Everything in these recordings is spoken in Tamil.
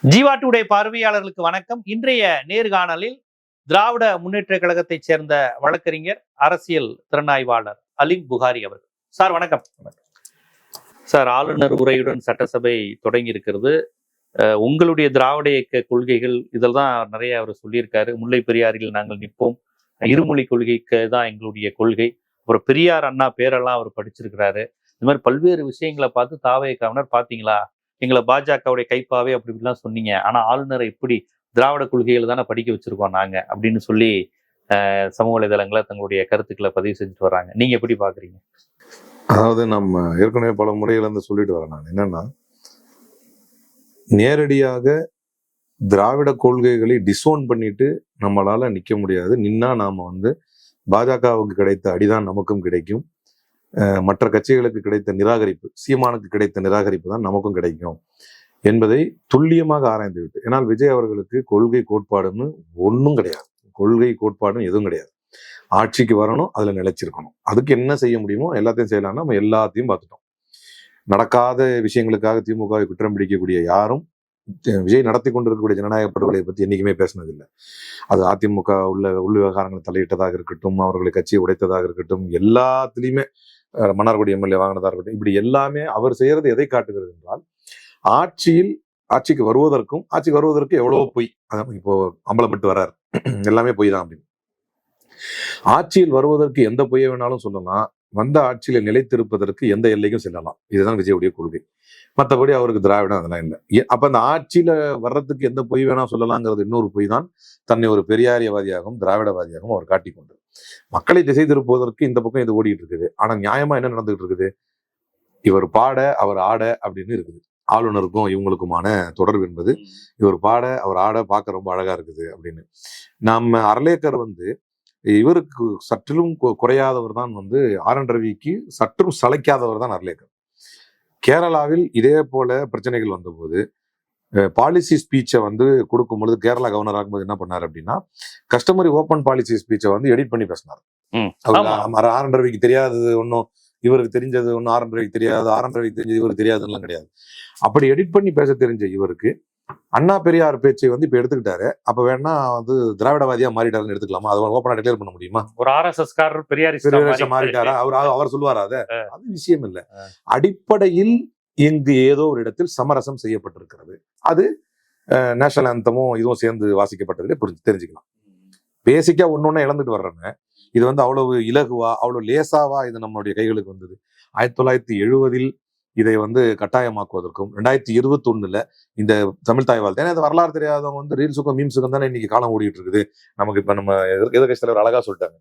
ஜீவா டுடே பார்வையாளர்களுக்கு வணக்கம். இன்றைய நேர்காணலில் திராவிட முன்னேற்ற கழகத்தைச் சேர்ந்த வழக்கறிஞர் அரசியல் திறனாய்வாளர் அலீம் புகாரி அவர்கள். சார் வணக்கம். சார், ஆளுநர் உரையுடன் சட்டசபை தொடங்கி இருக்கிறது. உங்களுடைய திராவிட இயக்க கொள்கைகள் இதில் தான் நிறைய அவர் சொல்லியிருக்காரு. முல்லை பெரியாறில் நாங்கள் நிற்போம், இருமொழி கொள்கைக்கு தான் எங்களுடைய கொள்கை. அப்புறம் பெரியார் அண்ணா பேரெல்லாம் அவர் படிச்சிருக்கிறாரு. இந்த மாதிரி பல்வேறு விஷயங்களை பார்த்து தாவேக்காவினர் பார்த்தீங்களா, எங்களை பாஜகவுடைய கைப்பாவே அப்படி இப்படிலாம் சொன்னீங்க, ஆனா ஆளுநரை இப்படி திராவிட கொள்கைகளை தானே படிக்க வச்சிருக்கோம் நாங்க அப்படின்னு சொல்லி சமூக வலைதளங்களை தங்களுடைய கருத்துக்களை பதிவு செஞ்சுட்டு வர்றாங்க. நீங்க எப்படி பாக்குறீங்க? அதாவது நம்ம ஏற்கனவே பல முறைகள் வந்து சொல்லிட்டு வரேன். நான் என்னன்னா, நேரடியாக திராவிட கொள்கைகளை டிசோன் பண்ணிட்டு நம்மளால நிக்க முடியாது. நின்னா நாம வந்து பாஜகவுக்கு கிடைத்த அடிதான் நமக்கும் கிடைக்கும், மற்ற கட்சிகளுக்கு கிடைத்த நிராகரிப்பு, சீமானுக்கு கிடைத்த நிராகரிப்பு தான் நமக்கும் கிடைக்கும் என்பதை துல்லியமாக ஆராய்ந்து விட்டு. ஏன்னால் விஜய் அவர்களுக்கு கொள்கை கோட்பாடுன்னு ஒன்றும் கிடையாது. கொள்கை கோட்பாடுன்னு எதுவும் கிடையாது. ஆட்சிக்கு வரணும், அதுல நிலைச்சிருக்கணும். அதுக்கு என்ன செய்ய முடியுமோ எல்லாத்தையும் செய்யலாம்னா நம்ம எல்லாத்தையும் பார்த்துட்டோம். நடக்காத விஷயங்களுக்காக திமுகவை குற்றம் பிடிக்கக்கூடிய யாரும் விஜய் நடத்தி கொண்டிருக்கக்கூடிய ஜனநாயக படுகொலையை பத்தி என்னைக்குமே பேசினதில்லை. அது அதிமுக உள் விவகாரங்களை தலையிட்டதாக இருக்கட்டும், அவர்களை கட்சியை உடைத்ததாக இருக்கட்டும், எல்லாத்துலேயுமே மன்னார்குடி எம்எல்ஏ வாங்கினதாக இருக்கட்டும், இப்படி எல்லாமே அவர் செய்யறது எதை காட்டுகிறது என்றால், ஆட்சிக்கு வருவதற்கு எவ்வளவோ பொய் இப்போ அம்பலப்பட்டு வர்றார். எல்லாமே பொய் தான் அப்படின்னு. ஆட்சியில் வருவதற்கு எந்த பொய்யை வேணாலும் சொல்லலாம், வந்த ஆட்சியில நிலைத்திருப்பதற்கு எந்த எல்லைக்கும் செல்லலாம். இதுதான் விஜயுடைய கொள்கை. மற்றபடி அவருக்கு திராவிடம் அதெல்லாம் இல்லை. அப்ப அந்த ஆட்சியில வர்றதுக்கு எந்த பொய் வேணா சொல்லலாங்கிறது இன்னொரு பொய் தான். தன்னை ஒரு பெரியாரியவாதியாகவும் திராவிடவாதியாகவும் அவர் காட்டிக்கொண்டு மக்களை திசை திருப்புவதற்கு இந்த பக்கம் இது ஓடிட்டு இருக்குது. ஆனா நியாயமா என்ன நடந்துகிட்டு இருக்குது? இவர் பாட அவர் ஆட அப்படின்னு இருக்குது. ஆளுநருக்கும் இவங்களுக்குமான தொடர்பு என்பது இவர் பாட அவர் ஆட பார்க்க ரொம்ப அழகா இருக்குது அப்படின்னு. நம்ம அர்லேக்கர் வந்து இவருக்கு சற்றிலும் குறையாதவர் தான் வந்து ஆர் என் ரவிக்கு சற்றும் சளைக்காதவர் தான் அர்லேக்கர். கேரளாவில் இதே போல பிரச்சனைகள் வந்தபோது பாலிசி ஸ்பீச்சை வந்து கொடுக்கும்பொழுது கேரளா கவர்னர் ஆகும்போது என்ன பண்ணாரு அப்படின்னா, கஸ்டமரி ஓப்பன் பாலிசி ஸ்பீச்சை வந்து எடிட் பண்ணி பேசினார். ஆர் என் ரவிக்கு தெரியாதது ஒன்றும் இவருக்கு தெரிஞ்சது ஒன்றும் ஆர் என் ரவிக்கு தெரியாது, ஆர் என் ரவிக்கு தெரிஞ்சது இவருக்கு தெரியாதுன்னு கிடையாது. அப்படி எடிட் பண்ணி பேச தெரிஞ்ச இவருக்கு அண்ணா பெரியார் பேச்சை வந்து இப்ப எடுத்துக்கிட்டாரு. அப்ப வேணா வந்து திராவிடவாதியா மாறிட்டாருன்னு எடுத்துக்கலாமா? அதை ஓப்பனா டிக்ளேர் பண்ண முடியுமா? ஒரு RSS காரர் பெரியார் மாறிட்டாரா? அவர் சொல்லுவாரா? அது விஷயம் இல்லை. அடிப்படையில் இங்கு ஏதோ ஒரு இடத்தில் சமரசம் செய்யப்பட்டிருக்கிறது. அது நேஷனல் ஆந்தமும் இதுவும் சேர்ந்து வாசிக்கப்பட்டதுல தெரிஞ்சுக்கலாம். பேசிக்கா ஒன்னொன்னு இழந்துட்டு வர்றேன்னு இது வந்து அவ்வளவு இலகுவா, அவ்வளவு லேசாவா இது நம்மளுடைய கைகளுக்கு வந்தது. 1970 இதை வந்து கட்டாயமாக்குவதற்கும் 2021 இந்த தமிழ் தாய் வாழ்த்து, ஏன்னா வரலாறு தெரியாதவங்க வந்து ரீல்ஸுக்கும் மீம்ஸுக்கும் தானே இன்னைக்கு காலம் ஓடிட்டு இருக்குது. நமக்கு இப்ப நம்ம எதிர்கட்சி தலைவர் அழகா சொல்லிட்டாங்க,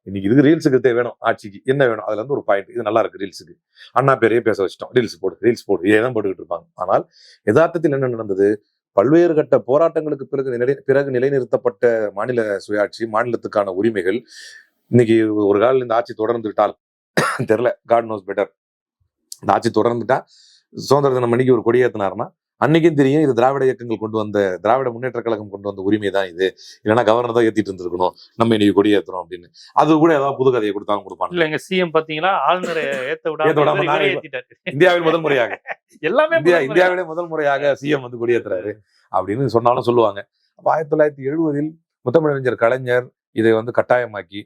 இன்னைக்கு இதுக்கு ரீல்ஸுக்கு வேணும், ஆட்சிக்கு என்ன வேணும், அதுல இருந்து ஒரு பாயிண்ட் இது நல்லா இருக்கு ரீல்ஸுக்கு, அண்ணா பேரையே பேச வச்சிட்டோம், ரீல்ஸ் போடு இதேதான் போட்டுக்கிட்டு இருப்பாங்க. ஆனால் யதார்த்தத்தில் என்ன நடந்தது? பல்வேறு கட்ட போராட்டங்களுக்கு பிறகு நிலைநிறுத்தப்பட்ட மாநில சுயாட்சி, மாநிலத்துக்கான உரிமைகள் இன்னைக்கு ஒரு கால இந்த ஆட்சி தொடர்ந்துட்டால் தெரியல, காட் நோஸ் பெட்டர். இந்த ஆட்சி தொடர்ந்துட்டா சுதந்திர தினம் அன்னைக்கு ஒரு கொடியேற்றினார்னா அன்னைக்கும் தெரியும் இது திராவிட இயக்கங்கள் கொண்டு வந்த, திராவிட முன்னேற்ற கழகம் கொண்டு வந்த உரிமை தான் இது, இல்லைன்னா கவர்னர் தான் ஏத்திட்டு இருந்திருக்கணும், நம்ம இன்னைக்கு கொடியேற்றுறோம் அப்படின்னு. அது கூட ஏதாவது புது கதையை கொடுப்பாங்க. இல்ல, எங்க சிஎம் பாத்தீங்களா ஆளுநரை ஏத்த விடாம இந்தியாவில் முதல் முறையாக எல்லாமே இந்தியாவிலே முதல் முறையாக சிஎம் வந்து கொடியேற்றுறாரு அப்படின்னு சொன்னாலும் சொல்லுவாங்க. அப்ப 1970 முத்தமிழறிஞர் கலைஞர் இதை வந்து கட்டாயமாக்கி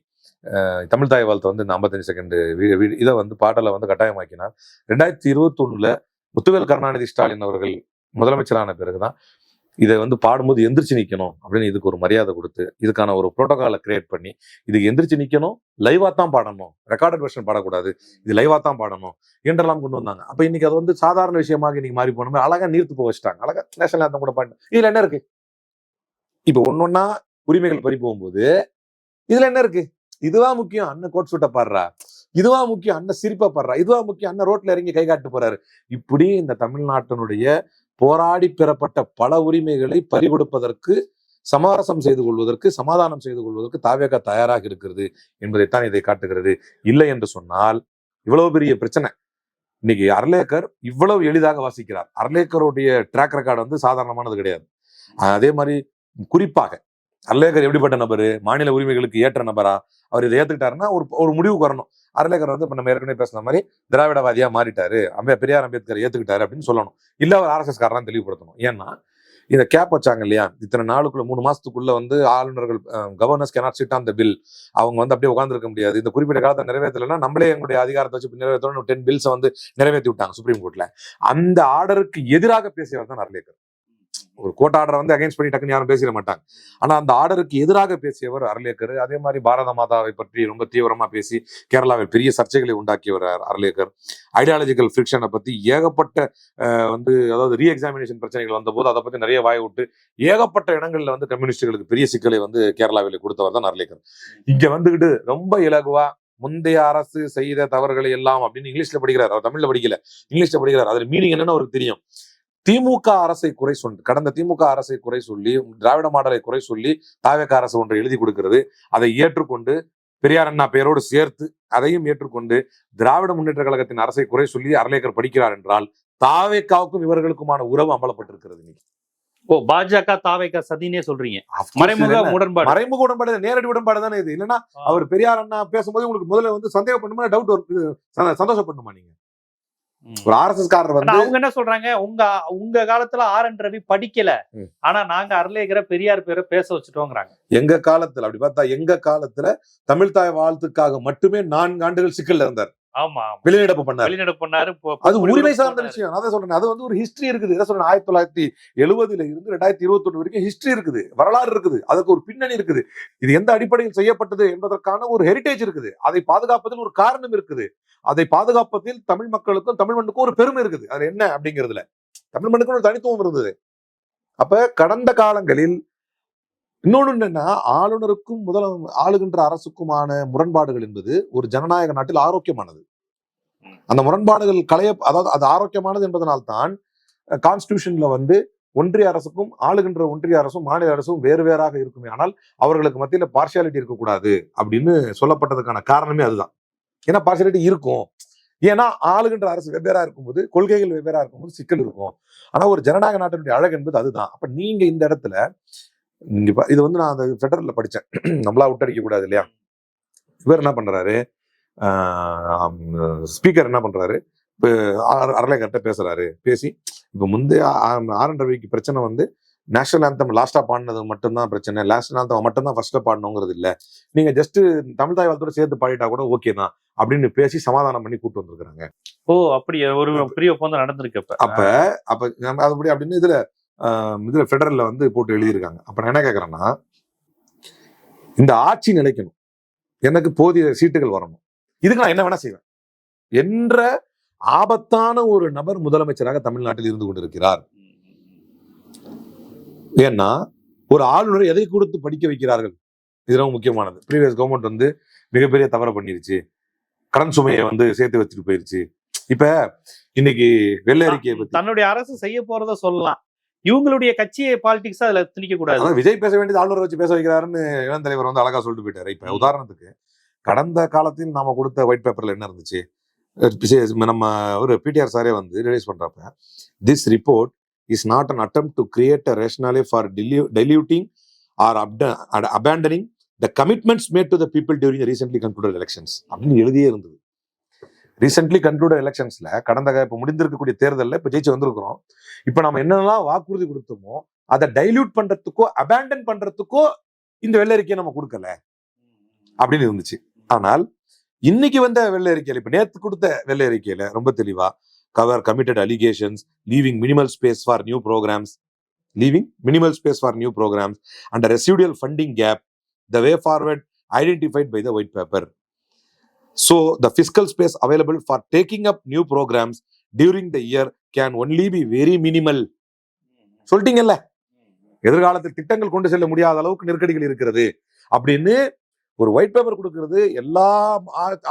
தமிழ் தாய் வாழ்த்து வந்து 55 செகண்ட் இதை வந்து பாடலை வந்து கட்டாயமாக்கினார். 2021 முத்துவேல் கருணாநிதி ஸ்டாலின் அவர்கள் முதலமைச்சரான பிறகுதான் இதை வந்து பாடும்போது எந்திரிச்சு நிக்கணும் அப்படின்னு இதுக்கு ஒரு மரியாதை கொடுத்து இதுக்கான ஒரு புரோட்டோகாலை கிரியேட் பண்ணி இதுக்கு எந்திரிச்சு நிக்கணும், லைவா தான் பாடணும், ரெக்கார்டட் வெர்ஷன் பாடக்கூடாது, இது லைவா தான் பாடணும் என்றெல்லாம் கொண்டு வந்தாங்க. அப்ப இன்னைக்கு அது வந்து சாதாரண விஷயமாக இன்னைக்கு மாறி போனோம். அழகா நீர்த்து போக வச்சுட்டாங்க. அழகா நேஷனல் ஆந்தம் கூட பாடணும். இதுல என்ன இருக்கு? இப்ப ஒன்னொன்னா உரிமைகள் பறி போகும்போது இதுல என்ன இருக்கு? இதுவா முக்கியம், அண்ணன் கோட் சூட்ட பாடுறா, இதுவா முக்கியம், அண்ணன் சிரிப்பா பாடுறா, இதுவா முக்கியம், அண்ணன் ரோட்ல இறங்கி கை காட்டு போறாரு. இப்படி இந்த தமிழ்நாட்டினுடைய போராடி பெறப்பட்ட பல உரிமைகளை பறிகொடுப்பதற்கு, சமரசம் செய்து கொள்வதற்கு, சமாதானம் செய்து கொள்வதற்கு தாவேக தயாராக இருக்கிறது என்பதைத்தான் இதை காட்டுகிறது. இல்லை என்று சொன்னால் இவ்வளவு பெரிய பிரச்சனை. இன்னைக்கு அர்லேக்கர் இவ்வளவு எளிதாக வாசிக்கிறார். அர்லேக்கருடைய ட்ராக் ரெக்கார்டு வந்து சாதாரணமானது கிடையாது. அதே மாதிரி குறிப்பாக அர்லேக்கர் எப்படிப்பட்ட நபரு? மாநில உரிமைகளுக்கு ஏற்ற நபரா? அவர் இதை ஏத்துக்கிட்டாருன்னா ஒரு முடிவுக்கு வரணும். அர்லேக்கர் வந்து இப்ப நம்ம ஏற்கனவே பேசுன மாதிரி திராவிடவாதியா மாறிட்டாரு, பெரியார் அம்பேத்கர் ஏத்துக்கிட்டாரு அப்படின்னு சொல்லணும். இல்ல அவர் RSS காரன் தெளிவுபடுத்தணும். ஏன்னா இந்த கேப் வச்சாங்க இல்லையா, இத்தனை நாளுக்குள்ள 3 மாசத்துக்குள்ள வந்து ஆளுநர்கள் governors cannot sit on the bill, அவங்க வந்து அப்படியே உட்கார்ந்துருக்க முடியாது, இந்த குறிப்பிட்ட காலத்தை நிறைவேற்றலைன்னா நம்மளே எங்களுடைய அதிகாரத்தை வச்சு நிறைவேற்றணும் 10 பில்ஸை வந்து நிறைவேற்றி விட்டாங்க சுப்ரீம் கோர்ட்ல. அந்த ஆர்டருக்கு எதிராக பேசியவர் தான் அர்லேக்கர். ஒரு கோர்ட் ஆர்டரை வந்து அகைன்ஸ்ட் பண்ணி டக்குன்னு யாரும் பேசிட மாட்டாங்க. ஆனா அந்த ஆர்டருக்கு எதிராக பேசியவர் அர்லேக்கர். அதே மாதிரி பாரத மாதாவை பற்றி ரொம்ப தீவிரமா பேசி கேரளாவில் பெரிய சர்ச்சைகளை உண்டாக்கியவர் அர்லேக்கர். ஐடியாலஜிக்கல் ஃபிரிக்ஷனை பத்தி ஏகப்பட்ட வந்து அதாவது ரீ எக்ஸாமினேஷன் பிரச்சனைகள் வந்த போது அதை பத்தி நிறைய வாய் விட்டு ஏகப்பட்ட இடங்கள்ல வந்து கம்யூனிஸ்டுகளுக்கு பெரிய சிக்கலை வந்து கேரளாவில் கொடுத்தவர் தான் அர்லேக்கர். இங்க வந்துகிட்டு ரொம்ப இலகுவா முந்தைய அரசு செய்த தவறுகளை எல்லாம் அப்படின்னு இங்கிலீஷ்ல படிக்கிறார். அவர் தமிழ்ல படிக்கல, இங்கிலீஷ்ல படிக்கிறார். அதுல மீனிங் என்னன்னு அவருக்கு தெரியும். திமுக அரசை குறை சொல்லி, கடந்த திமுக அரசை குறை சொல்லி, திராவிட மாடலை குறை சொல்லி தாவேக அரசு ஒன்றை எழுதி கொடுக்கிறது. அதை ஏற்றுக்கொண்டு பெரியார் அண்ணா பெயரோடு சேர்த்து அதையும் ஏற்றுக்கொண்டு திராவிட முன்னேற்ற கழகத்தின் அரசை குறை சொல்லி அர்லேக்கர் படிக்கிறார் என்றால் தாவேகாவுக்கும் இவர்களுக்குமான உறவு அம்பலப்பட்டிருக்கிறது. ஓ, பாஜக தாவேக சதினே சொல்றீங்க. மறைமுக உடன்பாடு. மறைமுக உடன்பாடு, நேரடி உடன்பாடு தானே இது. இல்லைன்னா அவர் பெரியார் அண்ணா பேசும்போது உங்களுக்கு முதல்ல வந்து சந்தேகப்படணுமா, டவுட் வருது, சந்தோஷப்படணுமா? நீங்க ஒரு ஆர்எஸ்எஸ் காரர் வந்து அவங்க என்ன சொல்றாங்க, உங்க காலத்துல ஆர்.என். ரவி படிக்கல, ஆனா நாங்க அர்லேக்கரை பெரியார் பேரை பேச வச்சுட்டோங்கிறாங்க. எங்க காலத்துல அப்படி பார்த்தா எங்க காலத்துல தமிழ்தாய் வாழ்த்துக்காக மட்டுமே 4 ஆண்டுகள் சிக்கல்ல இருந்தார். ஆமா, வெளிநடப்பு பண்ணாரு. அது உரிமை சார்ந்த விஷயம். அதான் சொல்றேன், அது வந்து ஒரு ஹிஸ்டரி இருக்குது. என்ன சொல்றேன், 1970 இருந்து 2021 வரைக்கும் ஹிஸ்டரி இருக்குது, வரலாறு இருக்குது, அதுக்கு ஒரு பின்னணி இருக்குது. இது எந்த அடிப்படையில் செய்யப்பட்டது என்பதற்கான ஒரு ஹெரிட்டேஜ் இருக்குது. அதை பாதுகாப்பதில் ஒரு காரணம் இருக்குது. அதை பாதுகாப்பதில் தமிழ் மக்களுக்கும் தமிழ் மண்ணுக்கும் ஒரு பெருமை இருக்குது. அது என்ன அப்படிங்கிறதுல தமிழ் மண்ணுக்கும் ஒரு தனித்துவம் இருந்தது. அப்ப கடந்த காலங்களில் இன்னொன்னு என்னன்னா, ஆளுநருக்கும் ஆளுகின்ற அரசுக்குமான முரண்பாடுகள் என்பது ஒரு ஜனநாயக நாட்டில் ஆரோக்கியமானது. அந்த முரண்பாடுகள் அதாவது அது ஆரோக்கியமானது என்பதனால்தான் கான்ஸ்டிடியூஷன்ல வந்து ஒன்றிய அரசுக்கும் ஆளுகின்ற ஒன்றிய அரசும் மாநில அரசும் வேறு வேறாக இருக்குமே, ஆனால் அவர்களுக்கு மத்தியில பார்ஷியாலிட்டி இருக்கக்கூடாது அப்படின்னு சொல்லப்பட்டதுக்கான காரணமே அதுதான். ஏன்னா பார்ஷியாலிட்டி இருக்கும். ஏன்னா ஆளுகின்ற அரசு வெவ்வேறா இருக்கும்போது, கொள்கைகள் வெவ்வேறா இருக்கும்போது சிக்கல் இருக்கும். ஆனா ஒரு ஜனநாயக நாட்டினுடைய அழகு என்பது அதுதான். அப்ப நீங்க இந்த இடத்துல இது வந்து நான் அந்த ஃபெடரல்ல படிச்சேன், நம்மளா விட்டடிக்க கூடாது இல்லையா. இவர் என்ன பண்றாரு, ஸ்பீக்கர் என்ன பண்றாரு, இப்போ அர்லேக்கர்ட்ட பேசுறாரு. பேசி இப்போ முந்தைய ஆர்.என். ரவிக்கு பிரச்சனை வந்து நேஷனல் ஆந்தம் லாஸ்டா பாடினது மட்டும்தான் பிரச்சனை, நேஷனல் ஆந்தம் மட்டும்தான் ஃபர்ஸ்ட்ல பாடணுங்கிறது இல்ல, நீங்க ஜஸ்ட் தமிழ்தாய் வாழ்த்தோட சேர்த்து பாடிட்டா கூட ஓகே தான் அப்படின்னு பேசி சமாதானம் பண்ணி கூட்டு வந்திருக்காங்க. ஓ, அப்படி ஒரு பெரிய ஒப்பந்தம் நடந்திருக்கு. அப்ப அதுபடி அப்படின்னு இதுல ஃபெடரல்ல வந்து போட்டு எழுதியிருக்காங்க. அப்ப நான் என்ன கேட்கறேன்னா, இந்த ஆட்சி நிலைக்கணும், எனக்கு போதிய சீட்டுகள் வரணும், இதுக்கு நான் என்ன வேணா செய்வேன் என்ற ஆபத்தான ஒரு நபர் முதலமைச்சராக தமிழ்நாட்டில் இருந்து கொண்டிருக்கிறார். ஏன்னா ஒரு ஆளுநர் எதை கொடுத்து படிக்க வைக்கிறார்கள், இது ரொம்ப முக்கியமானது. ப்ரீவியஸ் கவர்மெண்ட் வந்து மிகப்பெரிய தவறை பண்ணிருச்சு, கடன் சுமையை வந்து சேர்த்து வச்சுட்டு போயிருச்சு. இப்ப இன்னைக்கு வெள்ளை அறிக்கையை பத்தி தன்னுடைய அரசு செய்ய போறத சொல்லலாம், இவங்களுடைய கட்சியை பாலிடிக்ஸ் அதுல திணிக்க கூடாது. விஜய் பேச வேண்டியது ஆளுநரை வச்சு பேச வைக்கிறாருன்னு இளம் தலைவர் வந்து அழகா சொல்லிட்டு போயிட்டாரு. இப்ப உதாரணத்துக்கு கடந்த காலத்தில் நாம கொடுத்த ஒயிட் பேப்பர்ல என்ன இருந்துச்சு, நம்ம ஒரு பிடிஆர் சாரே வந்து ரிலீஸ் பண்றப்ப, this report is not an attempt to create a rationale for diluting or abandoning the commitments made to the people during the recently concluded elections அப்படின்னு எழுதியே இருந்தது. ரீசென்ட்லி கன்க்ளூடட் எலெக்ஷன்ஸ்ல இப்ப முடிந்திருக்கக்கூடிய தேர்தலில் இப்ப ஜெயிச்சு வந்திருக்கிறோம். இப்ப நம்ம என்னெல்லாம் வாக்குறுதி கொடுத்தோமோ அதை டைல்யூட் பண்றதுக்கோ அபேண்டன் பண்றதுக்கோ இந்த வெள்ளை அறிக்கையை நம்ம கொடுக்கல அப்படின்னு இருந்துச்சு. ஆனால் இன்னைக்கு வந்த வெள்ளை அறிக்கையில, இப்ப நேத்து கொடுத்த வெள்ளை அறிக்கையில ரொம்ப தெளிவா committed allegations, leaving minimal space for new programs and a residual funding gap, the way forward identified by the white paper. So the fiscal space available for taking up new programs during the year can only be very minimal. சொல்லிட்டீங்கல்ல, எதிர்காலத்தில் திட்டங்கள் கொண்டு செல்ல முடியாத அளவுக்கு நெருக்கடிகள் இருக்கிறது அப்படின்னு ஒரு ஒயிட் பேப்பர் கொடுக்கிறது. எல்லா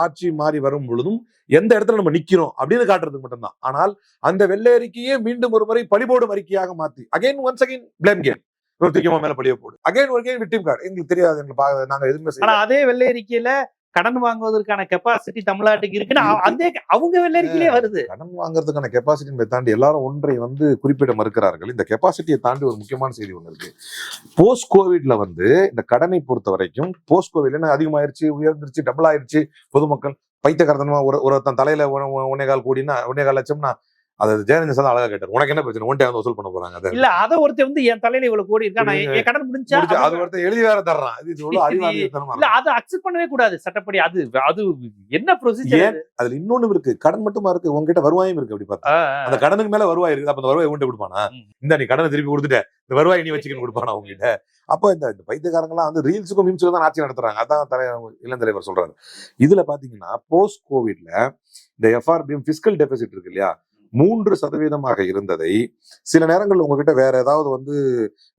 ஆட்சி மாறி வரும் பொழுதும் எந்த இடத்துல நம்ம நிக்கிறோம் அப்படின்னு காட்டுறதுக்கு மட்டும்தான். ஆனால் அந்த வெள்ளை அறிக்கையே மீண்டும் ஒரு முறை பழிபோடும் அறிக்கையாக மாத்தி ஒன்ஸ் அகைன் பிளேம் கேம், மேல பழிய போடு, விக்டிம் கார்டு, எங்களுக்கு தெரியாது, நாங்க எதுவுமே. அதே வெள்ளை அறிக்கையில கடன் வாங்குவதற்கான கெப்பாசிட்டி தமிழ்நாட்டுக்கு இருக்குன்னு அதே அவங்க வெள்ளை அறிக்கையிலே வருது. கடன் வாங்குறதுக்கான கெப்பாசிட்டியை தாண்டி எல்லாரும் ஒன்றை வந்து குறிப்பிட மறுக்கிறார்கள். இந்த கெப்பாசிட்டியை தாண்டி ஒரு முக்கியமான செய்தி ஒன்று இருக்கு. போஸ்ட் கோவிட்ல வந்து இந்த கடனை பொறுத்த வரைக்கும், போஸ்ட் கோவிட்ல என்ன அதிகமாயிருச்சு, உயர்ந்துருச்சு, டபுள் ஆயிருச்சு. பொதுமக்கள் பைத்தியக்காரத்தனமா ஒருத்தன் தலையில 1.25 கோடினா 1.25 லட்சம்னா அதை ஜெயலலிதா தான் அழகா கேட்டார், உனக்கு என்ன பிரச்சனை, உன்கிட்ட வந்து வசூல் பண்ண போறாங்க அதை இல்ல அத ஒருத்தர் வந்து என் தலையில இவ்வளவு கோடி இருக்கா, நான் என் கடன் முடிஞ்சா அது ஒருத்தர் எழுதி வேற தர்றான். இது இவ்வளவு அறிவாளித்தனமா இல்ல அதை அக்செப்ட் பண்ணவே கூடாது சட்டப்படி. அது அது என்ன ப்ரொசீஜர்? அதுல இன்னொன்னு இருக்கு, கடன் மட்டுமா இருக்கு, உங்ககிட்ட வருவாயும் இருக்கு. அப்படி பார்த்தா அந்த கடனுக்கு மேல வருவாய் இருக்கு. அப்ப அந்த வருவாய் உன்கிட்ட கொடுப்பானா? இந்த நீ கடனை திருப்பி கொடுத்துட்ட, இந்த வருவாய் நீ வச்சுக்கணும் கொடுப்பானா உங்ககிட்ட? அப்போ இந்த பைத்தியக்காரங்க எல்லாம் வந்து ரீல்ஸுக்கும் மீம்ஸுக்கும் தான் ஆட்சி நடத்துறாங்க. அதான் இளந்தலைவர் சொல்றாரு. இதுல பாத்தீங்கன்னா போஸ்ட் கோவிட்ல இந்த எஃப்ஆர்பிஎம் பிஸ்கல் டெபிசிட் இருக்கு இல்லையா, 3% இருந்ததை சில நேரங்கள் உங்ககிட்ட வேற ஏதாவது வந்து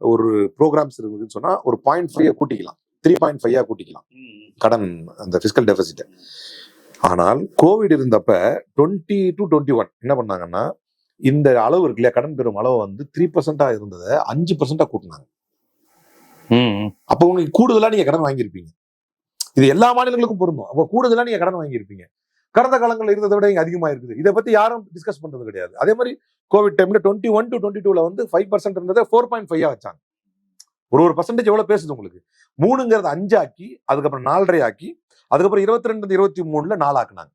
ஒரு ப்ரோக்ராம்ஸ் இருக்குதுன்னு சொன்னா ஒரு 0.5 கூட்டிக்கலாம், 3.5 கூட்டிக்கலாம் கடன் அந்த பிஸ்கல் டெபிசிட். ஆனால் கோவிட் இருந்தப்ப 20 to 21 என்ன பண்ணாங்கன்னா, இந்த அளவு இருக்கு இல்லையா, கடன் பெறும் அளவு வந்து 3% இருந்ததை 5% கூட்டினாங்க. அப்ப உங்களுக்கு கூடுதலா நீங்க கடன் வாங்கியிருப்பீங்க. இது எல்லா மாநிலங்களுக்கும் பொருந்தும். அப்ப கூடுதலா நீங்க கடன் வாங்கியிருப்பீங்க. கடந்த காலங்களில் இருந்ததை விட இங்க அதிகமா இருக்குது. இதை பத்தி யாரும் டிஸ்கஸ் பண்றது கிடையாது. அதே மாதிரி கோவிட் டைம்ல 21 to 22 வந்து 5% இருந்ததை 4.5 வச்சாங்க. ஒரு பர்சன்டேஜ் எவ்வளவு பேசுது உங்களுக்கு? 3ங்கிறது 5 ஆக்கி, அதுக்கப்புறம் 4.5 ஆக்கி, அதுக்கப்புறம் 22 23ல 4 ஆக்குனாங்க.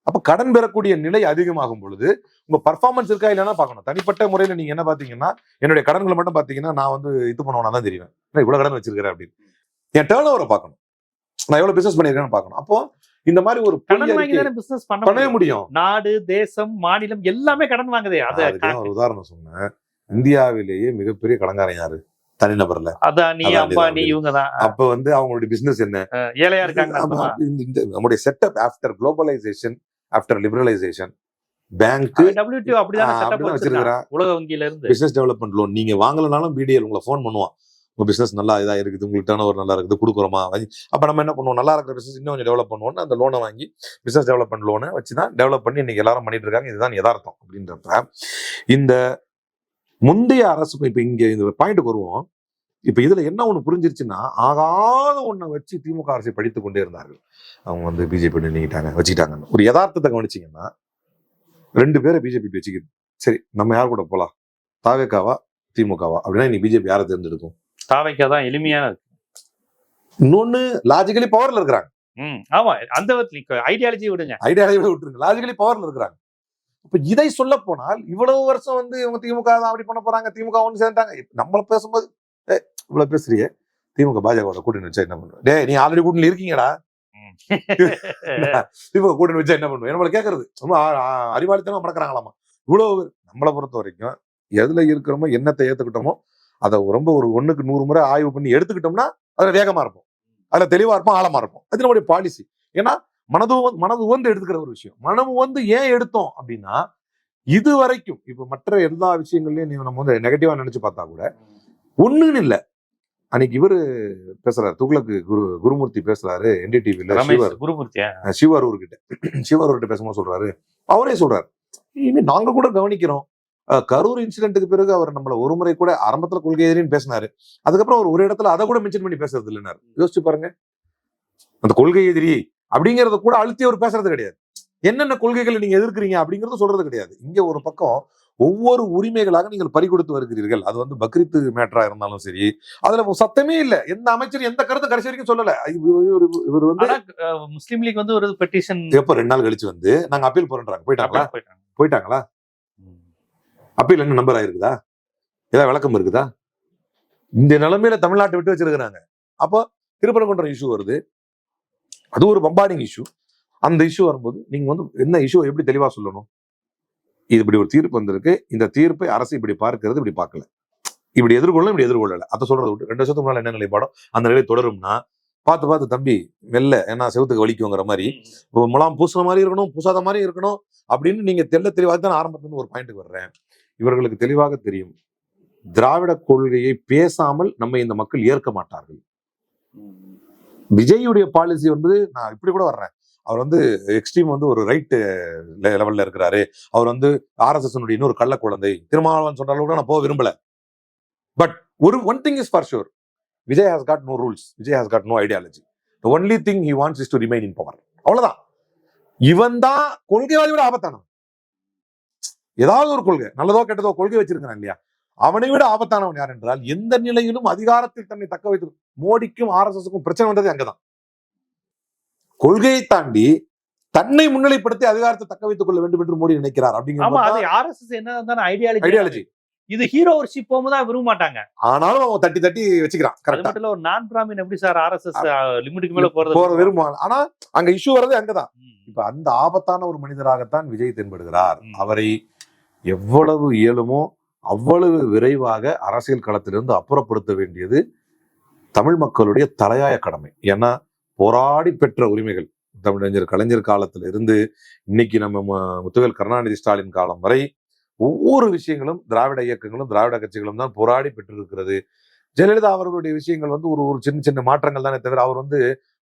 அப்ப கடன் பெறக்கூடிய நிலை அதிகமாகும் பொழுது உங்க பர்ஃபார்மன்ஸ் இருக்கா இல்லைன்னா பார்க்கணும். தனிப்பட்ட முறையில நீங்க என்ன பாத்தீங்கன்னா, என்னுடைய கடன்களை மட்டும் பாத்தீங்கன்னா நான் வந்து இது பண்ணுவேன்னா தான் தெரியும், இவ்வளவு கடன் வச்சிருக்கிறேன் அப்படின்னு. என் டேர்ன் ஓவரை பார்க்கணும், நான் எவ்வளவு பிசினஸ் பண்ணிருக்கேன்னு பார்க்கணும். அப்போ இந்த மாதிரி ஒரு கடன் வாங்கி தானே பிசினஸ் பண்ணவே முடியும். நாடு, தேசம், மாநிலம் எல்லாமே கடன் வாங்குதே. ஒரு உதாரணம் சொன்னேன். இந்தியாவிலேயே மிகப்பெரிய கடன்காரன் யாரு? தனிநபர்ல அதானி, அம்பானி, இவங்க தான். அப்ப வந்து அவங்களுடைய பிசினஸ் என்ன? ஏழையா இருக்காங்க. நம்முடைய setup after globalisation, after liberalisation, bank WTO அப்படிதான் செட்டப் வச்சிருக்காங்க. உலக வங்கியில இருந்து பிசினஸ் டெவலப்மெண்ட் லோன் நீங்க வாங்கலனாலும் பிடிஎல் உங்களை ஃபோன் பண்ணுவான், உங்க பிசினஸ் நல்லா இதா இருக்குது, உங்களுக்கு டர்ன் ஓவர் நல்லா இருக்குது, கொடுக்குறோமா? அப்ப நம்ம என்ன பண்ணுவோம், நல்லா இருக்கிற பிசினஸ் இன்னும் கொஞ்சம் டெவலப் பண்ணுவோம்னு அந்த லோனை வாங்கி பிசினஸ் டெவலப்மெண்ட் லோனை வச்சுதான் டெவலப் பண்ணி இன்னைக்கு எல்லாரும் பண்ணிட்டு இருக்காங்க. இதுதான் யதார்த்தம். அப்படின்றப்ப இந்த முந்தைய அரசுக்கும் இப்ப இங்க இந்த பாயிண்ட்டுக்கு வருவோம். இப்ப இதுல என்ன ஒண்ணு புரிஞ்சிருச்சுன்னா, ஆகாத ஒண்ணை வச்சு திமுக அரசை படித்துக் கொண்டே இருந்தார்கள். அவங்க வந்து பிஜேபி நீங்கிட்டாங்க வச்சுக்கிட்டாங்க. ஒரு யதார்த்தத்தை கவனிச்சீங்கன்னா 2 பேரை பிஜேபி வச்சுக்கிது. சரி, நம்ம யார் கூட போலாம், தாவேக்காவா திமுகவா அப்படின்னா இன்னைக்கு பிஜேபி யாரை தேர்ந்தெடுக்கும்? தாவேக்கா தான் எளிமையான இருக்கு. இன்னொன்னு லாஜிக்கலி பவர்ல இருக்கிறாங்க. ஆமா, அந்த ஐடியாலஜி விடுங்க, ஐடியாலஜி விட்டுருங்க, லாஜிக்கலி பவர்ல இருக்கிறாங்க. இப்ப இதை சொல்ல போனால் இவ்வளவு வருஷம் வந்து இவங்க திமுக தான் அப்படி பண்ண போறாங்க, திமுக ஒன்று சேர்ந்தாங்க. நம்மள பேசும்போது இவ்வளவு பேசுறியே, திமுக பாஜக கூட்டணி வச்சா என்ன பண்ணுவோம்? டே, நீ ஆல்ரெடி கூட்டணி இருக்கீங்கடா, திமுக கூட்டணி வச்சா என்ன பண்ணுவோம்? நம்மள கேட்கறது ரொம்ப அறிவாளித்தனம் மறக்கிறாங்களாமா. இவ்வளவு நம்மளை பொறுத்த வரைக்கும் எதுல இருக்கிறோமோ, என்னத்தை ஏத்துக்கிட்டோமோ அதை ரொம்ப ஒரு 1க்கு 100 முறை ஆய்வு பண்ணி எடுத்துக்கிட்டோம்னா அதுல வேகமா இருப்போம், அதுல தெளிவா இருப்போம், ஆழமா இருப்போம். அது நம்மளுடைய பாலிசி. ஏன்னா மனது வந்து எடுத்துக்கிற ஒரு விஷயம். மனம் வந்து ஏன் எடுத்தோம் அப்படின்னா, இது வரைக்கும் இப்ப மற்ற எல்லா விஷயங்கள்லயும் நம்ம வந்து நெகட்டிவா நினைச்சு பார்த்தா கூட ஒண்ணுன்னு இல்ல. அன்னைக்கு இவரு பேசுறாரு, துக்ளக்கு குருமூர்த்தி பேசுறாரு NDTVல, சிவரூர்கிட்ட பேசும்போது சொல்றாரு, அவரே சொல்றாரு, இனிமே நாங்க கூட கவனிக்கிறோம், கரூர் இன்சிடென்ட்டுக்கு பிறகு அவர் நம்மள ஒரு முறை கூட ஆரம்பத்துல கொள்கை எதிரின்னு பேசினாரு, அதுக்கப்புறம் ஒரு இடத்துல அதை கூட மென்ஷன் பண்ணி பேசுறது இல்லைன்னாரு. யோசிச்சு பாருங்க, அந்த கொள்கை எதிரி அப்படிங்கறத கூட அழுத்தி அவர் பேசுறது கிடையாது. என்னென்ன கொள்கைகளை நீங்க எதிர்க்கிறீங்க அப்படிங்கறது சொல்றது கிடையாது. இங்க ஒரு பக்கம் ஒவ்வொரு உரிமைகளாக நீங்கள் பறி கொடுத்து வருகிறீர்கள். அது வந்து பக்ரீத் மேட்டரா இருந்தாலும் சரி, அதுல சத்தமே இல்ல, எந்த அமைச்சர் எந்த கருத்து கடைசி வரைக்கும் சொல்லல. இவர் வந்து முஸ்லீம் லீக் வந்து ஒரு பெட்டிஷன் எப்ப 2 நாள் கழிச்சு வந்து நாங்க அப்பீல் போறோம்ன்றாங்க. போயிட்டாங்களா? அப்பீல் என்ன நம்பர் ஆயிருக்குதா? ஏதாவது விளக்கம் இருக்குதா? இந்த நிலைமையில தமிழ்நாட்டை விட்டு வச்சிருக்கிறாங்க. அப்போ திருப்பரங்குன்றம் இஷ்யூ வருது, அது ஒரு பம்பாடிங் இஷ்யூ. அந்த இஷ்யூ வரும்போது நீங்க வந்து என்ன இஷ்யூ எப்படி தெளிவா சொல்லணும்? இது இப்படி ஒரு தீர்ப்பு வந்திருக்கு, இந்த தீர்ப்பை அரசு இப்படி பார்க்கிறது, இப்படி பார்க்கல, இப்படி எதிர்கொள்ளல. அதை சொல்றதை விட்டு 2 வருஷத்துக்கு முன்னால என்ன நிலைப்பாடோ அந்த நிலை தொடரும்னா பார்த்து தம்பி மெல்ல, ஏன்னா செவத்துக்கு வலிக்குங்கிற மாதிரி முலாம் பூசுற மாதிரி இருக்கணும், பூசாத மாதிரி இருக்கணும் அப்படின்னு நீங்க தெளிவாக தான் ஆரம்பத்துல ஒரு பாயிண்ட்டுக்கு வர்றேன். இவர்களுக்கு தெளிவாக தெரியும், திராவிட கொள்கையை பேசாமல் நம்ம இந்த மக்கள் ஏற்க மாட்டார்கள். விஜயுடைய பாலிசி வந்து, நான் இப்படி கூட வர்றேன், அவர் வந்து எக்ஸ்ட்ரீம் வந்து ஒரு ரைட் லெவல்ல இருக்கிறாரு, அவர் வந்து RSS இன்னொரு கள்ள குழந்தை, திருமாவளவன் சொன்னாலும் கூட நான் போக விரும்பல. But one thing is for sure, Vijay has got no rules, Vijay has got no ideology. The only thing he wants is to remain in power. அவ்வளவுதான். இவன் தான் கொள்கைவாதி விட ஆபத்தானவன். ஏதாவது ஒரு கொள்கை, நல்லதோ கெட்டதோ கொள்கை வச்சிருக்கான் இல்லையா, அவனை விட ஆபத்தானவன் யார் என்றால், எந்த நிலையிலும் அதிகாரத்தில் தன்னை தக்க வைத்து, மோடிக்கும் RSSக்கும் பிரச்சனை வந்தது அங்கதான். கொள்கையை தாண்டி தன்னை முன்னிலைப்படுத்தி அதிகாரத்தை தக்க வைத்துக் கொள்ள வேண்டும் என்று மோடி நினைக்கிறார் ஆமா, அது அப்படிங்கிற RSS என்ன ஐடியாலஜி. ஐடியாலஜி. இது ஹீரோ வர்ஷிப் போகும்போது விரும்ப மாட்டாங்க. ஆனாலும் அவன் தட்டி தட்டி வச்சுக்கிறான். அது கரெக்டா மட்டும் இல்ல, ஒரு நான் பிராமின் எப்படி சார் RSS லிமிட்டுக்கு மேல போற போறது? விரும்புவாங்க. ஆனா அங்க இஷ்யூ வர்றது அங்கதான். இப்ப அந்த ஆபத்தான ஒரு மனிதராகத்தான் விஜய் தென்படுகிறார். அவரை எவ்வளவு இயலுமோ அவ்வளவு விரைவாக அரசியல் களத்திலிருந்து அப்புறப்படுத்த வேண்டியது தமிழ் மக்களுடைய தலையாய கடமை. ஏன்னா போராடி பெற்ற உரிமைகள், தமிழறிஞர் கலைஞர் காலத்துல இருந்து இன்னைக்கு நம்ம முத்துவேல் கருணாநிதி ஸ்டாலின் காலம் வரை ஒவ்வொரு விஷயங்களும் திராவிட இயக்கங்களும் திராவிட கட்சிகளும் தான் போராடி பெற்றிருக்கிறது. ஜெயலலிதா அவர்களுடைய விஷயங்கள் ஒரு ஒரு சின்ன சின்ன மாற்றங்கள் தானே தவிர அவர்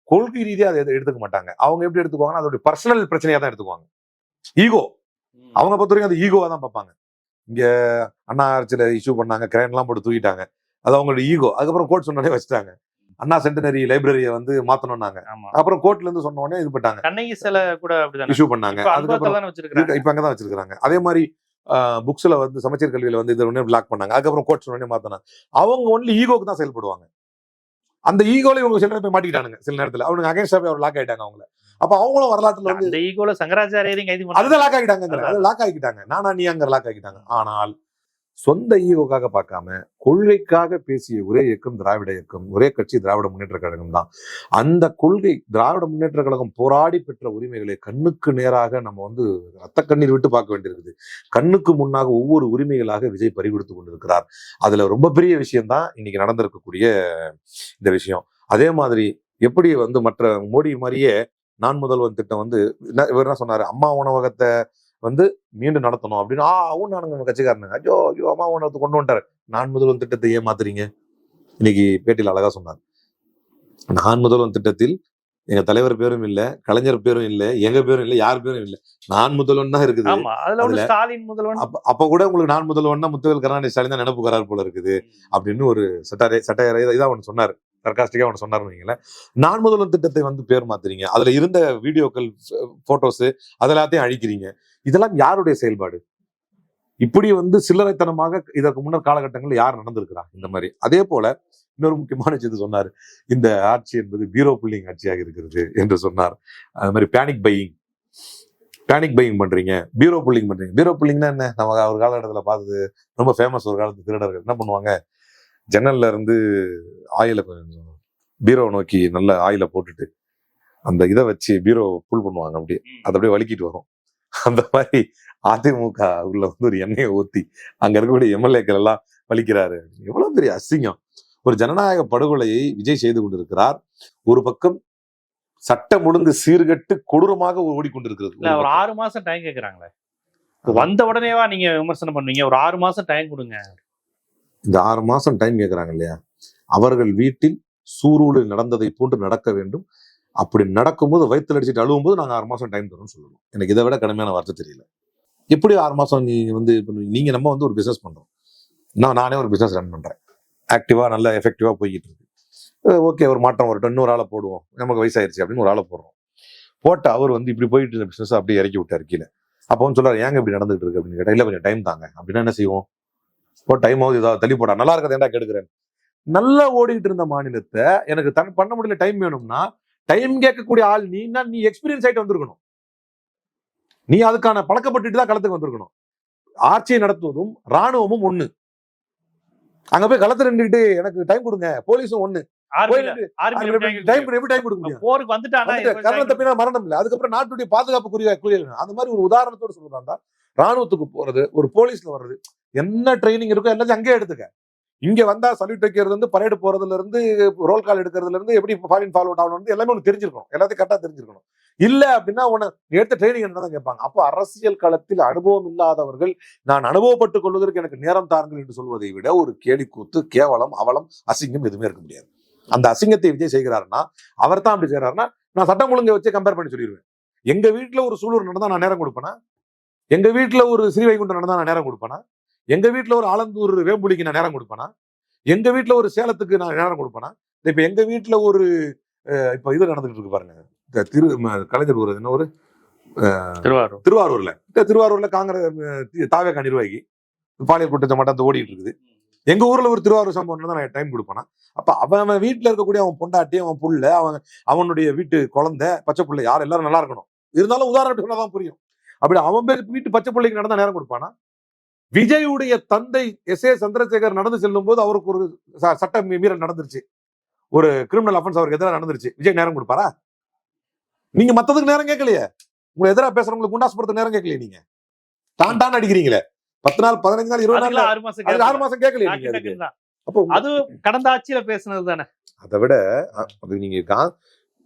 கொள்கை ரீதியா அதை எடுத்துக்க மாட்டாங்க. அவங்க எப்படி எடுத்துக்குவாங்கன்னா அதோட பர்சனல் பிரச்சனையா தான் எடுத்துக்குவாங்க. ஈகோ, அவங்க பொறுத்த வரைக்கும் அந்த ஈகோவா தான் பார்ப்பாங்க. இங்க அண்ணா ஆட்சியில இஷ்யூ பண்ணாங்க, கிரைன் எல்லாம் போட்டு தூக்கிட்டாங்க, அது அவங்களோட ஈகோ. அதுக்கப்புறம் கோர்ட் சொன்னோடனே வச்சுட்டாங்க. அண்ணா சென்டினரி லைப்ரரியை மாத்தணும்னாங்க. அப்புறம் கோர்ட்ல இருந்து சொன்ன உடனே இது பண்ணாங்க, கண்ணகி சிலை கூட இஷ்யூ பண்ணாங்க. அதுக்கப்புறம் இப்ப அங்கதான் வச்சிருக்காங்க. அதே மாதிரி புக்ஸ்ல சமச்சீர் கல்வியில இது உடனே பிளாக் பண்ணாங்க. அதுக்கப்புறம் கோர்ட் சொன்ன உடனே மாத்தினாங்க. அவங்க ஒன்லி ஈகோக்கு தான் செயல்படுவாங்க. அந்த ஈகோல இவங்க சில நேரம் போய் மாட்டிக்கிட்டானுங்க. சில நேரத்துல அவனுக்கு அகைன்ஸ்டாவே அவர் லாக் ஆயிட்டாங்க. அவங்கள அப்ப அவங்களும் வரலாற்றுல இந்த ஈகோல சங்கராச்சாரியரையும் கைது பண்ணாங்க. அதுதான் லாக் ஆகிட்டாங்க. அது லாக் ஆகிட்டாங்க. நானா நீ அங்க லாக் ஆகிட்டாங்க. ஆனால் சொந்த ஈகோக்காக பார்க்காம கொள்கைக்காக பேசிய ஒரே இயக்கம் திராவிட இயக்கம், ஒரே கட்சி திராவிட முன்னேற்ற கழகம் தான். அந்த கொள்கை திராவிட முன்னேற்ற கழகம் போராடி பெற்ற உரிமைகளை கண்ணுக்கு நேராக நம்ம ரத்த கண்ணீர் விட்டு பார்க்க வேண்டியிருக்குது. கண்ணுக்கு முன்னாக ஒவ்வொரு உரிமைகளாக விஜய் பறிகொடுத்து கொண்டிருக்கிறார். அதுல ரொம்ப பெரிய விஷயம்தான் இன்னைக்கு நடந்திருக்கக்கூடிய இந்த விஷயம். அதே மாதிரி எப்படி மற்ற மோடி மாதிரியே நான் முதல்வன் திட்டம் இவர் என்ன சொன்னாரு, அம்மா உணவகத்தை மீண்டும் நடத்தணும் அப்படின்னு நானுங்க கட்சிக்காரனுங்க ஐயோ ஐயோ அம்மா உணவகத்தை கொண்டு வந்துட்டாரு. நான் முதல்வன் திட்டத்தை ஏன் மாத்துறீங்க? இன்னைக்கு பேட்டியில் அழகா சொன்னார், நான் முதல்வன் திட்டத்தில் எங்க தலைவர் பேரும் இல்ல, கலைஞர் பேரும் இல்ல, எங்க பேரும் இல்ல, யார் பேரும் இல்ல, நான் முதல்வன் தான் இருக்குது. அப்ப கூட உங்களுக்கு நான் முதல்வன் முத்துவேல் கருணாநிதி ஸ்டாலின் தான் நினைப்பு வராரு போல இருக்குது அப்படின்னு ஒரு சட்டையரை இதான் ஒன்று சொன்னார். சர்காஸ்டிக்கா ஒன்று சொன்னார்னு வைங்களேன். நான் முதல்வன் திட்டத்தை பேர் மாத்துறீங்க, அதுல இருந்த வீடியோக்கள் போட்டோஸ் அதெல்லாத்தையும் அழிக்கிறீங்க. இதெல்லாம் யாருடைய செயல்பாடு? இப்படி சில்லறைத்தனமாக இதற்கு முன்னர் காலகட்டங்களில் யார் நடந்திருக்கிறாங்க இந்த மாதிரி? அதே போல இன்னொரு முக்கியமான விஷயத்தை சொன்னார், இந்த ஆட்சி என்பது பீரோ புல்லிங் ஆட்சியாக இருக்கிறது என்று சொன்னார். அது மாதிரி பேனிக் பையிங் பண்றீங்க, பீரோ புல்லிங் பண்றீங்க. பீரோ புல்லிங்னா என்ன? நம்ம ஒரு காலகட்டத்தில் பார்த்தது ரொம்ப ஃபேமஸ். ஒரு காலத்து திருடர்கள் என்ன பண்ணுவாங்க, ஜன்னல்ல இருந்து ஆயில பீரோ நோக்கி நல்ல ஆயில போட்டுட்டு அந்த இதை வச்சு பீரோ புல் பண்ணுவாங்க. அப்படியே அதை அப்படியே வலிக்கிட்டு வரும். அந்த மாதிரி அதிமுக உள்ள ஒரு எண்ணெயை ஊத்தி அங்க இருக்கக்கூடிய எம்எல்ஏக்கள் எல்லாம் வலிக்கிறாரு. எவ்வளவு பெரிய அசிங்கம்! ஒரு ஜனநாயக படுகொலையை விஜய் செய்து கொண்டிருக்கிறார். ஒரு பக்கம் சட்டம் ஒழுங்கு சீர்கட்டு கொடூரமாக ஓடிக்கொண்டிருக்கிறது. ஒரு 6 மாசம் டைம் கேட்கிறாங்களே, வந்த உடனேவா நீங்க விமர்சனம் பண்ணுவீங்க? ஒரு 6 மாசம் டைம் கொடுங்க. இந்த 6 மாசம் டைம் கேட்கிறாங்க இல்லையா, அவர்கள் வீட்டில் சூரூரில் நடந்ததை போன்று நடக்க வேண்டும். அப்படி நடக்கும்போது வயிற்றுல அடிச்சுட்டு அழுவும் போது நாங்க 6 மாசம் டைம் தரோம்னு சொல்லணும். எனக்கு இதை விட கடுமையான வார்த்தை தெரியல. எப்படி 6 மாசம் நீ நீங்க நம்ம ஒரு பிசினஸ் பண்றோம், நானே ஒரு பிசினஸ் ரன் பண்றேன், ஆக்டிவா நல்ல எஃபெக்டிவா போய்கிட்டு இருக்கு. ஓகே, ஒரு மாற்றம் வரட்டும், இன்னொரு ஆளை போடுவோம், நமக்கு வயசாயிருச்சு அப்படின்னு ஒரு ஆளை போடுறோம். போட்ட அவர் இப்படி போயிட்டு இருந்த பிசினஸ் அப்படியே இறக்கி விட்டாரு கீழே. அப்போ சொல்றாரு, ஏங்க இப்படி நடந்துட்டு இருக்கு அப்படின்னு கேட்டா, இல்ல கொஞ்சம் டைம் தாங்க அப்படின்னா என்ன செய்வோம்? டைம் ஆகுது, ஏதாவது தள்ளி போடா, நல்லா இருக்கிறது ஏன்டா கெடுக்கிறேன். நல்லா ஓடிட்டு இருந்த மாநிலத்தை எனக்கு பண்ண முடியல, டைம் வேணும்னா டைம் கேட்கக்கூடிய ஆள் நீ எக்ஸ்பீரியன்ஸ் ஆயிட்டு வந்திருக்கணும். நீ அதுக்கான பழக்கப்பட்டு தான் களத்துக்கு வந்திருக்கணும். ஆட்சியை நடத்துவதும் ராணுவமும் ஒண்ணு. அங்க போய் களத்துல நின்றுட்டு எனக்கு டைம் கொடுங்க, போலீஸும் ஒண்ணு. மரணம் இல்ல, அதுக்கப்புறம் நாட்டுடைய பாதுகாப்புக்குரிய அந்த மாதிரி ஒரு உதாரணத்தோடு சொல்றாங்க. ராணுவத்துக்கு போறது, ஒரு போலீஸ்ல வர்றது, என்ன ட்ரைனிங் இருக்கோ எல்லாத்தையும் அங்கேயே எடுத்துக்க. இங்க வந்தா சல்யூட் வைக்கிறது பரேடு போறதுல இருந்து ரோல் கால் எடுக்கிறதுல இருந்து எப்படி ஃபாலோ ஆகணும் எல்லாமே உனக்கு தெரிஞ்சிருக்கணும், எல்லாத்தையும் கரெக்டா தெரிஞ்சிருக்கணும். இல்ல அப்படின்னா உனக்கு எடுத்த ட்ரைனிங் என்னதான் கேட்பாங்க. அப்போ அரசியல் களத்தில் அனுபவம் இல்லாதவர்கள் நான் அனுபவப்பட்டுக் கொள்வதற்கு எனக்கு நேரம் தாருங்கள் என்று சொல்வதை விட ஒரு கேலி கூத்து, கேவலம், அவலம், அசிங்கம் எதுவுமே இருக்க முடியாது. அந்த அசிங்கத்தை விஜய் செய்கிறாருன்னா அவர் தான் அப்படி செய்யறாருன்னா நான் சட்டம் ஒழுங்கை வச்சு கம்பேர் பண்ணி சொல்லிடுவேன். எங்க வீட்டுல ஒரு சூலூர் நடந்தா நான் நேரம் கொடுப்பேனா? எங்க வீட்டுல ஒரு ஸ்ரீவைகுண்டம் நடந்தா நான் நேரம் கொடுப்பேனா? எங்க வீட்டுல ஒரு ஆலந்தூர் வேம்புலிக்கு நான் நேரம் கொடுப்பேனா? எங்க வீட்டுல ஒரு சேலத்துக்கு நான் நேரம் கொடுப்பேனா? இப்ப எங்க வீட்டுல ஒரு இப்ப இது நடந்துகிட்டு இருக்கு பாருங்க, கலைஞர் ஊர் என்ன ஒரு திருவாரூர்ல காங்கிரஸ் தாவேகா நிர்வாகி பாலியல் குற்றத்தை மட்டும் ஓடிட்டு இருக்குது. எங்க ஊர்ல ஒரு திருவாரூர் சம்பவம் தான் நான் டைம் கொடுப்பேனா? அப்ப அவன் வீட்டுல இருக்கக்கூடிய அவன் பொண்டாட்டி, அவன் புள்ள, அவனுடைய வீட்டு குழந்தை, பச்சை புள்ள, யார் எல்லாரும் நல்லா இருக்கணும். இருந்தாலும் உதாரணத்துக்கு சொன்னாதான் புரியும். அப்படி அவன் பேர் வீட்டு பச்சை பிள்ளைக்கு நடந்தா நேரம் கொடுப்பானா? விஜயுடைய தந்தை எஸ் ஏ சந்திரசேகர் நடந்து செல்லும் போது அவருக்கு ஒரு சட்ட மீறல் நடந்துருச்சு, ஒரு கிரிமினல் அஃபென்ஸ் அவருக்கு எதிராக நடந்துருச்சு. விஜய் நேரம் கொடுப்பாரா? நீங்க மத்ததுக்கு நேரம் கேட்கலையே. உங்களை எதிராக பேசுறவங்களுக்கு குண்டாசுபுரத்துக்கு நேரம் கேட்கலையே. நீங்க டான் அடிக்கிறீங்களே 10 நாள் 15 நாள் 20 நாள் 6 மாசம் கேட்கலையே நீங்க. அப்போ அது கடந்த ஆட்சியில பேசுனது தானே. அதை விட அது நீங்க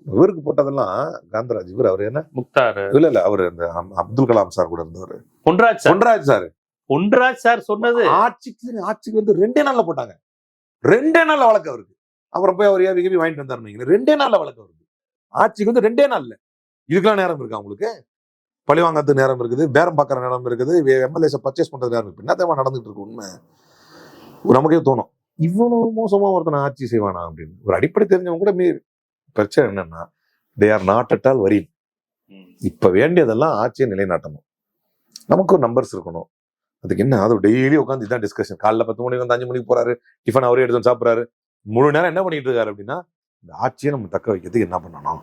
இவருக்கு போட்டதெல்லாம் காந்தராஜ், இவர் அவர் என்ன முக்தார் இல்ல அவர் அந்த அப்துல் கலாம் சார் கூட இருந்தவர், பொன்ராஜ் சார் சொன்னது ஆட்சிக்கு வந்து 2 நாள்ல போட்டாங்க. 2 நாள்ல வழக்கு அவருக்கு. அப்புறம் போய் அவர் ஏவி வாங்கிட்டு வந்தாரு. 2 நாள்ல வழக்கு அவருக்கு. ஆட்சிக்கு வந்து 2 நாள்ல. இதுக்கெல்லாம் நேரம் இருக்கு அவங்களுக்கு? பழி வாங்கறதுக்கு நேரம் இருக்குது, பேரம் பார்க்கற நேரம் இருக்குது, எம்எல்ஏஸை பர்ச்சேஸ் பண்றது நேரம் இருக்கு. என்ன தேவை நடந்துட்டு இருக்கு? உண்மை நமக்கே தோணும், இவ்வளவு மோசமா ஒருத்தனை ஆட்சி செய்வானா அப்படின்னு. ஒரு அடிப்படை தெரிஞ்சவங்க கூட பிரச்சனை என்னன்னா, they are not at all worry. இப்ப வேண்டியதெல்லாம் ஆட்சியை நிலைநாட்டணும். நமக்கு ஒரு நம்பர்ஸ் இருக்கணும். அதுக்கு என்ன, அது டெய்லி உட்காந்து இதான் டிஸ்கஷன். காலைல 10 மணிக்கு வந்து 5 மணிக்கு போறாரு, டிஃபன் அவரே எடுத்து சாப்பிட்றாரு. முழு நேரம் என்ன பண்ணிட்டு இருக்காரு அப்படின்னா, இந்த ஆட்சியை நம்ம தக்க வைக்கிறதுக்கு என்ன பண்ணணும்,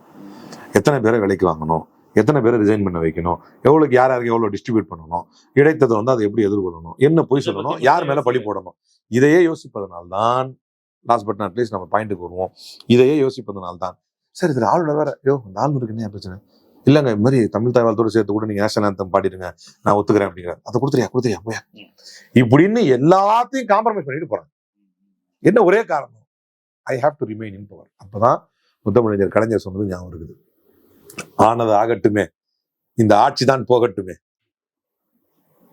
எத்தனை பேரை விலைக்கு வாங்கணும், எத்தனை பேரை ரிசைன் பண்ண வைக்கணும், எவ்வளவுக்கு யாருக்கு எவ்வளவு டிஸ்ட்ரிபியூட் பண்ணணும், இடைத்ததை வந்து அதை எப்படி எதிர்கொள்ளணும், என்ன பொய் சொல்லணும், யார் மேல பழி போடணும், இதையே யோசிப்பதனால்தான் லாஸ்ட் பட் நாட் லீஸ்ட் நம்ம பாயிண்ட்டுக்கு வருவோம். இதையே யோசிப்பதனால்தான் சரி இதுல ஆளுநர் வேற இந்த ஆளுநருக்கு என்ன பிரச்சனை இல்லைங்க, இது மாதிரி தமிழ் தாய் வாழ்த்தோடு சேர்த்து கூட நீங்க நேஷனல் ஆந்தம் பாடிடுங்க, நான் ஒத்துக்கிறேன் அப்படிங்கிறார். அதை கொடுத்துறியா போயா இப்படின்னு எல்லாத்தையும் காம்ப்ரமைஸ் பண்ணிட்டு போறாங்க. என்ன ஒரே காரணம், I have to remain in power. அப்பதான் முத்தமிழர் கலைஞர் சொன்னது ஞாபகம் இருக்குது, ஆனது ஆகட்டுமே, இந்த ஆட்சி தான் போகட்டுமே,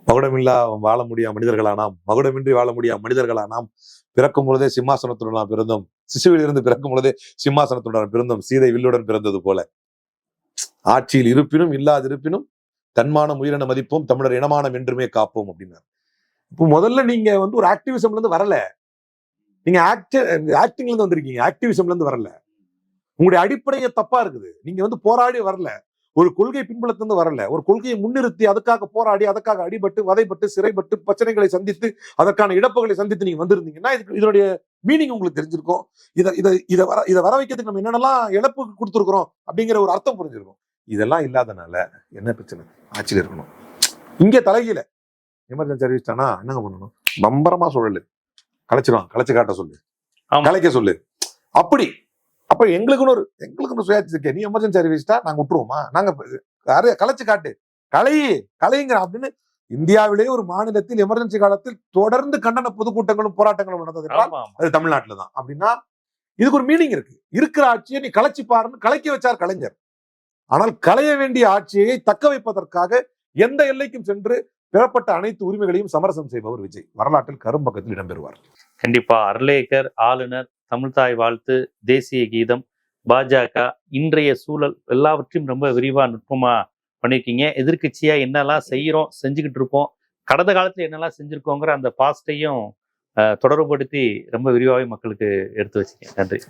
மகுடமில்லா வாழ முடியா மனிதர்களானாம், மகுடமின்றி வாழ முடியா மனிதர்களானாம், பிறக்கும் பொழுதே சிம்மாசனத்துடன் பிறந்தோம், சிசுவில் இருந்து பிறக்கும் பொழுதே சிம்மாசனத்துடன் பிறந்தோம், சீதை வில்லுடன் பிறந்தது போல. ஆட்சியில் இருப்பினும் இல்லாதிருப்பினும் தன்மானம் உயிரின மதிப்போம், தமிழர் இனமானம் என்றுமே காப்போம் அப்படின்னாரு. இப்போ முதல்ல நீங்க வந்து ஒரு ஆக்டிவிசம்ல இருந்து வரல, நீங்க ஆக்டிங்ல இருந்து வந்திருக்கீங்க, ஆக்டிவிசம்ல இருந்து வரல. உங்களுடைய அடிப்படையே தப்பா இருக்குது. நீங்க வந்து போராடி வரல, ஒரு கொள்கை பின்புலத்திலிருந்து வரல, ஒரு கொள்கையை முன்னிறுத்தி அதுக்காக போராடி அதுக்காக அடிபட்டு வதைப்பட்டு சிறைப்பட்டு பிரச்சனைகளை சந்தித்து அதற்கான இழப்புகளை சந்தித்து நீங்க வந்திருந்தீங்கன்னா இதனுடைய மீனிங் உங்களுக்கு தெரிஞ்சிருக்கும். இதை வர வைக்கிறதுக்கு நம்ம என்னென்னலாம் இழப்பு கொடுத்துருக்கிறோம் அப்படிங்கிற ஒரு அர்த்தம் புரிஞ்சிருக்கும். இதெல்லாம் இல்லாதனால என்ன பிரச்சனை, ஆட்சியில் இருக்கணும். இங்கே தலைகீழ எமர்ஜென்சி அறிவிச்சிட்டானா என்னங்க பண்ணணும், பம்பரமா சொல்லு, கலைச்சிருவான், கலைச்சு காட்ட சொல்லு, கலைக்க சொல்லு. அப்படி அப்ப எங்களுக்குன்னு சுயாட்சி இருக்கே, நீ எமர்ஜென்சி அறிவிச்சிட்டா நாங்க விட்டுருவோமா, நாங்க கலைச்சு காட்டு, கலைங்கிற அப்படின்னு. இந்தியாவிலேயே ஒரு மாநிலத்தில் எமர்ஜென்சி காலத்தில் தொடர்ந்து கண்டன பொதுக்கூட்டங்களும் போராட்டங்களும் நடந்தது அது தமிழ்நாட்டுல தான். அப்படின்னா இதுக்கு ஒரு மீனிங் இருக்கு. இருக்கிற ஆட்சியை நீ கலைச்சு பாருன்னு கலைக்க வச்சார் கலைஞர். ஆனால் களைய வேண்டிய ஆட்சியை தக்க வைப்பதற்காக எந்த எல்லைக்கும் சென்று பெறப்பட்ட அனைத்து உரிமைகளையும் சமரசம் செய்பவர் விஜய். வரலாற்றில் கரும்பக்கத்தில் இடம்பெறுவார். கண்டிப்பா. அர்லேக்கர், ஆளுநர், தமிழ்தாய் வாழ்த்து, தேசிய கீதம், பாஜக, இன்றைய சூழல் எல்லாவற்றையும் ரொம்ப விரிவா நுட்பமா பண்ணிருக்கீங்க. எதிர்கட்சியா என்னெல்லாம் செய்யறோம், செஞ்சுக்கிட்டு இருப்போம், கடந்த காலத்துல என்னெல்லாம் செஞ்சிருக்கோங்கிற அந்த பாஸ்டையும் தொடர்புபடுத்தி ரொம்ப விரிவாகவே மக்களுக்கு எடுத்து வச்சிருக்கேன். நன்றி.